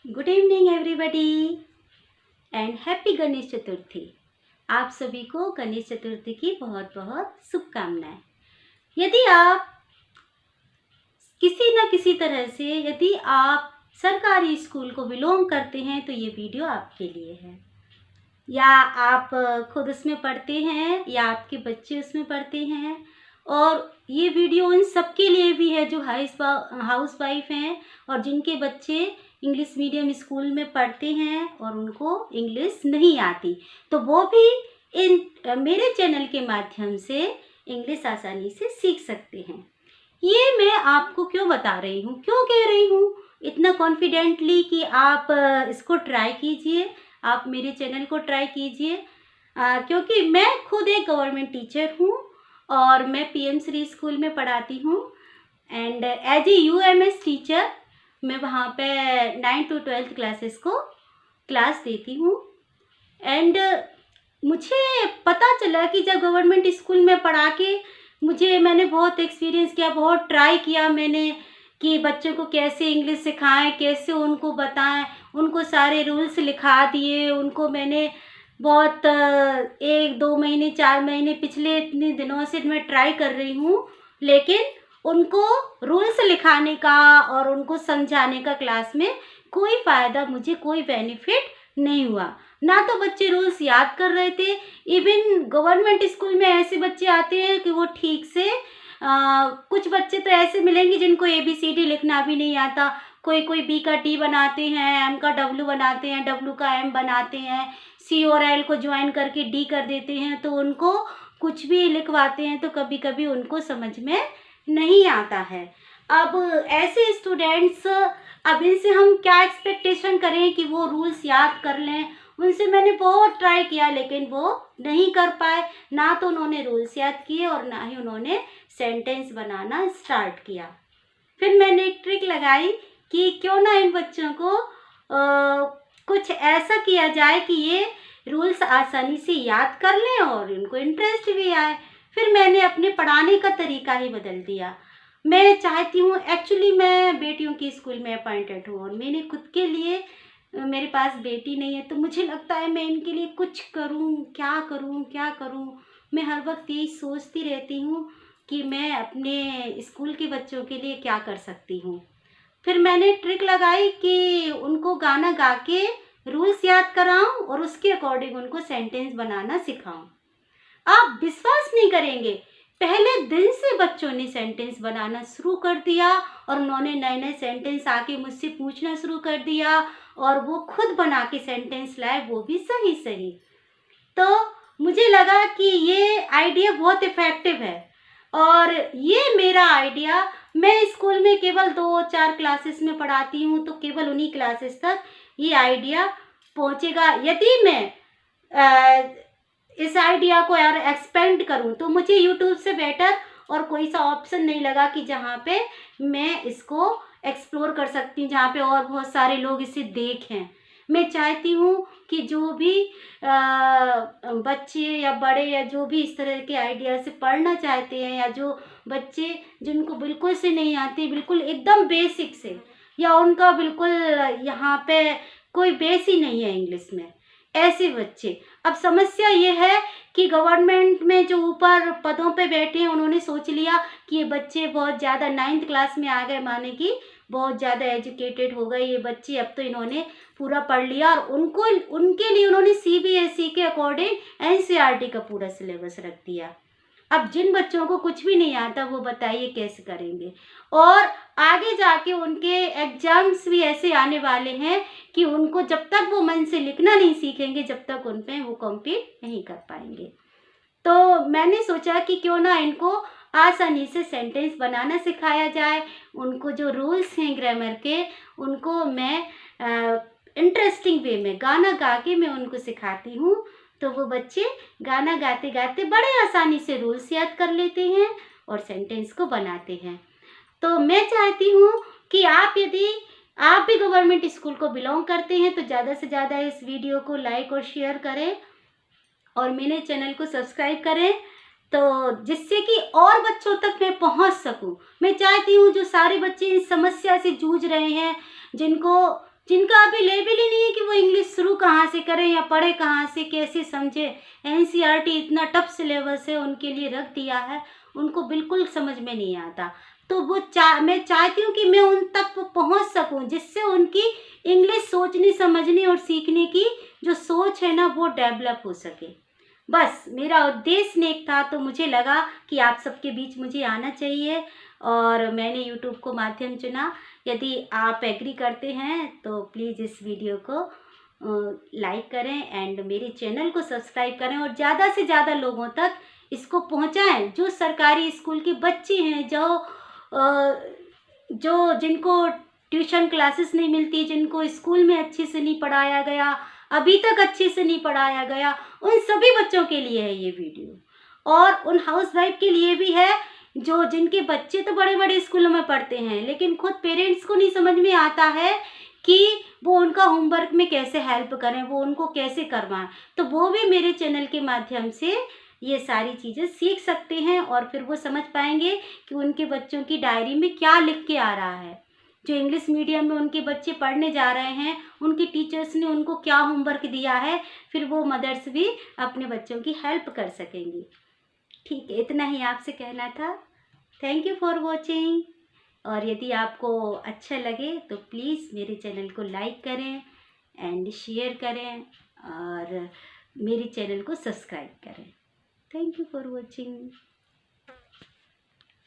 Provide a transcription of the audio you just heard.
Good evening everybody and happy Ganesh Chaturthi. आप सभी को गणेश चतुर्थी की बहुत बहुत शुभकामनाएं। यदि आप किसी न किसी तरह से यदि आप सरकारी स्कूल को बिलोंग करते हैं तो ये वीडियो आपके लिए है, या आप खुद उसमें पढ़ते हैं या आपके बच्चे उसमें पढ़ते हैं, और ये वीडियो उन सबके लिए भी है जो हाउस वाइफ हैं और जिनके बच्चे इंग्लिश मीडियम स्कूल में पढ़ते हैं और उनको इंग्लिश नहीं आती, तो वो भी इन मेरे चैनल के माध्यम से इंग्लिश आसानी से सीख सकते हैं। ये मैं आपको क्यों बता रही हूँ, क्यों कह रही हूँ इतना कॉन्फिडेंटली कि आप इसको ट्राई कीजिए, आप मेरे चैनल को ट्राई कीजिए, क्योंकि मैं खुद एक गवर्नमेंट टीचर हूँ और मैं पीएम श्री स्कूल में पढ़ाती हूँ and as a UMS teacher मैं वहाँ पे 9 to 12 क्लासेस को क्लास देती हूँ। एंड मुझे पता चला कि जब गवर्नमेंट स्कूल में पढ़ा के मैंने बहुत एक्सपीरियंस किया, बहुत ट्राई किया मैंने कि बच्चों को कैसे इंग्लिश सिखाएं, कैसे उनको बताएं, उनको सारे रूल्स लिखा दिए, उनको मैंने बहुत 1-2 महीने 4 महीने पिछले इतने दिनों से मैं ट्राई कर रही हूँ, लेकिन उनको रूल्स लिखाने का और उनको समझाने का क्लास में कोई फ़ायदा, मुझे कोई बेनिफिट नहीं हुआ। ना तो बच्चे रूल्स याद कर रहे थे, इवन गवर्नमेंट स्कूल में ऐसे बच्चे आते हैं कि वो ठीक से कुछ बच्चे तो ऐसे मिलेंगे जिनको ABCD लिखना भी नहीं आता, कोई बी का टी बनाते हैं, एम का डब्ल्यू बनाते हैं, डब्ल्यू का एम बनाते हैं, सी और एल को ज्वाइन करके डी कर देते हैं, तो उनको कुछ भी लिखवाते हैं तो कभी कभी उनको समझ में नहीं आता है। अब ऐसे स्टूडेंट्स, अब इनसे हम क्या एक्सपेक्टेशन करें कि वो रूल्स याद कर लें। उनसे मैंने बहुत ट्राई किया लेकिन वो नहीं कर पाए, ना तो उन्होंने रूल्स याद किए और ना ही उन्होंने सेंटेंस बनाना स्टार्ट किया। फिर मैंने एक ट्रिक लगाई कि क्यों ना इन बच्चों को कुछ ऐसा किया जाए कि ये रूल्स आसानी से याद कर लें और इनको इंटरेस्ट भी आए। फिर मैंने अपने पढ़ाने का तरीका ही बदल दिया। मैं चाहती हूँ, एक्चुअली मैं बेटियों की स्कूल में अपॉइंटेड हूँ और मैंने खुद के लिए, मेरे पास बेटी नहीं है, तो मुझे लगता है मैं इनके लिए कुछ करूँ, क्या करूँ क्या करूँ। मैं हर वक्त यही सोचती रहती हूँ कि मैं अपने स्कूल के बच्चों के लिए क्या कर सकती हूँ। फिर मैंने ट्रिक लगाई कि उनको गाना गा के रूल्स याद कराऊँ और उसके अकॉर्डिंग उनको सेंटेंस बनाना सिखाऊँ। आप विश्वास नहीं करेंगे, पहले दिन से बच्चों ने सेंटेंस बनाना शुरू कर दिया और उन्होंने नए नए सेंटेंस आके मुझसे पूछना शुरू कर दिया और वो खुद बना के सेंटेंस लाए, वो भी सही सही। तो मुझे लगा कि ये आइडिया बहुत इफ़ेक्टिव है और ये मेरा आइडिया, मैं स्कूल में केवल 2-4 क्लासेस में पढ़ाती हूँ, तो केवल उन्हीं क्लासेस तक ये आइडिया पहुँचेगा। यदि मैं इस आइडिया को यार एक्सपेंड करूँ तो मुझे यूट्यूब से बेटर और कोई सा ऑप्शन नहीं लगा कि जहाँ पे मैं इसको एक्सप्लोर कर सकती हूँ, जहाँ पे और बहुत सारे लोग इसे देखें। मैं चाहती हूँ कि जो भी बच्चे या बड़े या जो भी इस तरह के आइडिया से पढ़ना चाहते हैं, या जो बच्चे जिनको बिल्कुल से नहीं आती, बिल्कुल एकदम बेसिक से, या उनका बिल्कुल यहाँ पे कोई बेस ही नहीं है इंग्लिश में, ऐसे बच्चे। अब समस्या ये है कि गवर्नमेंट में जो ऊपर पदों पे बैठे हैं उन्होंने सोच लिया कि ये बच्चे बहुत ज़्यादा 9th क्लास में आ गए, माने कि बहुत ज़्यादा एजुकेटेड हो गए ये बच्चे, अब तो इन्होंने पूरा पढ़ लिया, और उनके लिए उन्होंने CBSE के अकॉर्डिंग NCERT का पूरा सिलेबस रख दिया। अब जिन बच्चों को कुछ भी नहीं आता वो बताइए कैसे करेंगे। और आगे जाके उनके एग्जाम्स भी ऐसे आने वाले हैं कि उनको जब तक वो मन से लिखना नहीं सीखेंगे, जब तक उन पे वो कम्पीट नहीं कर पाएंगे। तो मैंने सोचा कि क्यों ना इनको आसानी से सेंटेंस बनाना सिखाया जाए। उनको जो रूल्स हैं ग्रामर के, उनको मैं इंटरेस्टिंग वे में गाना गा के मैं उनको सिखाती हूँ, तो वो बच्चे गाना गाते गाते बड़े आसानी से रूल्स याद कर लेते हैं और सेंटेंस को बनाते हैं। तो मैं चाहती हूँ कि यदि आप भी गवर्नमेंट स्कूल को बिलोंग करते हैं तो ज़्यादा से ज़्यादा इस वीडियो को लाइक और शेयर करें और मेरे चैनल को सब्सक्राइब करें, तो जिससे कि और बच्चों तक मैं पहुंच सकूं। मैं चाहती हूं जो सारे बच्चे इस समस्या से जूझ रहे हैं, जिनको जिनका अभी लेवल ही नहीं है कि वो इंग्लिश शुरू कहाँ से करें या पढ़े कहाँ से, कैसे समझे। एनसीईआरटी इतना टफ सिलेबस है उनके लिए रख दिया है, उनको बिल्कुल समझ में नहीं आता। तो वो मैं चाहती हूँ कि मैं उन तक पहुँच सकूँ, जिससे उनकी इंग्लिश सोचने समझने और सीखने की जो सोच है ना वो डेवलप हो सके। बस मेरा उद्देश्य नेक था, तो मुझे लगा कि आप सबके बीच मुझे आना चाहिए और मैंने यूट्यूब को माध्यम चुना। यदि आप एग्री करते हैं तो प्लीज़ इस वीडियो को लाइक करें एंड मेरे चैनल को सब्सक्राइब करें और ज़्यादा से ज़्यादा लोगों तक इसको पहुंचाएं। जो सरकारी स्कूल के बच्चे हैं, जो जिनको ट्यूशन क्लासेस नहीं मिलती, जिनको स्कूल में अच्छे से नहीं पढ़ाया गया, अभी तक अच्छे से नहीं पढ़ाया गया, उन सभी बच्चों के लिए है ये वीडियो। और उन हाउसवाइफ के लिए भी है जो जिनके बच्चे तो बड़े बड़े स्कूलों में पढ़ते हैं, लेकिन खुद पेरेंट्स को नहीं समझ में आता है कि वो उनका होमवर्क में कैसे हेल्प करें, वो उनको कैसे करवाएं। तो वो भी मेरे चैनल के माध्यम से ये सारी चीज़ें सीख सकते हैं और फिर वो समझ पाएंगे कि उनके बच्चों की डायरी में क्या लिख के आ रहा है। जो इंग्लिश मीडियम में उनके बच्चे पढ़ने जा रहे हैं, उनकी टीचर्स ने उनको क्या होमवर्क दिया है, फिर वो मदर्स भी अपने बच्चों की हेल्प कर सकेंगी। ठीक है, इतना ही आपसे कहना था। Thank you for watching. और यदि आपको अच्छा लगे तो प्लीज़ मेरे चैनल को लाइक करें एंड शेयर करें और मेरे चैनल को सब्सक्राइब करें। Thank you for watching.